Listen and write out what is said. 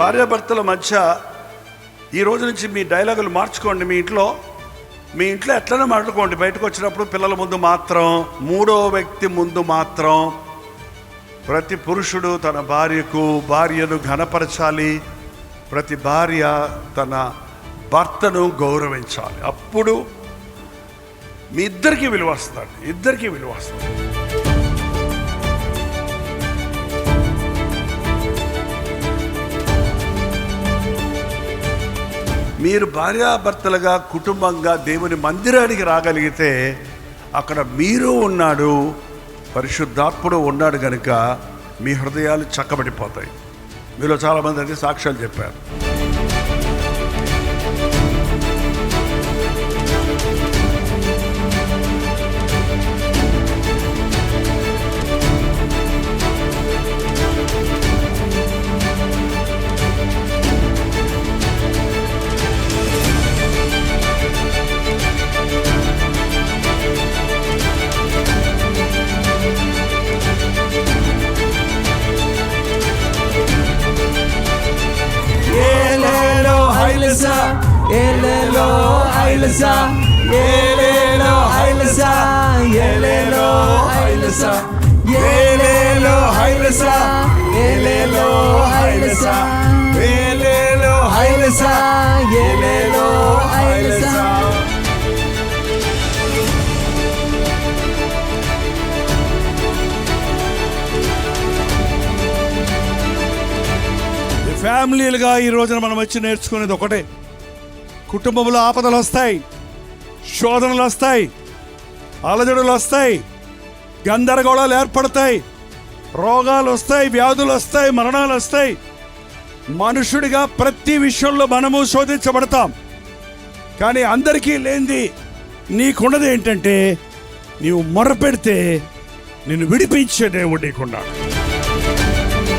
భార్యాభర్తల మధ్య ఈ రోజు నుంచి మీ డైలాగులు మార్చుకోండి. మీ ఇంట్లో ఎట్లనే మాట్లాడుకోండి. బయటకు వచ్చినప్పుడు పిల్లల ముందు మాత్రం, మూడో వ్యక్తి ముందు మాత్రం ప్రతి పురుషుడు తన భార్యను ఘనపరచాలి. ప్రతి భార్య తన భర్తను గౌరవించాలి. అప్పుడు మీ ఇద్దరికీ విలువ వస్తుంది. మీరు భార్యాభర్తలుగా కుటుంబంగా దేవుని మందిరానికి రాగలిగితే అక్కడ మీరు ఉన్నాడు, పరిశుద్ధాత్ముడు ఉన్నాడు కనుక మీ హృదయాలు చక్కబడిపోతాయి. మీలో చాలామంది అయితే సాక్ష్యాలు చెప్పారు. Elelo haylasa, elelo haylasa, elelo haylasa, elelo haylasa, elelo haylasa, elelo haylasa, elelo haylasa. ఫ్యామిలీలుగా ఈ రోజున మనం వచ్చి నేర్చుకునేది ఒకటే. కుటుంబంలో ఆపదలు వస్తాయి, శోధనలు వస్తాయి, అలజడులు వస్తాయి, గందరగోళాలు ఏర్పడతాయి, రోగాలు వస్తాయి, వ్యాధులు వస్తాయి, మరణాలు వస్తాయి. మనుషుడిగా ప్రతి విషయంలో మనము శోధించబడతాం. కానీ అందరికీ లేనిది నీకున్నది ఏంటంటే, నీవు మొరపెడితే నిన్ను విడిపించే దేవుడు నీకున్నాడు.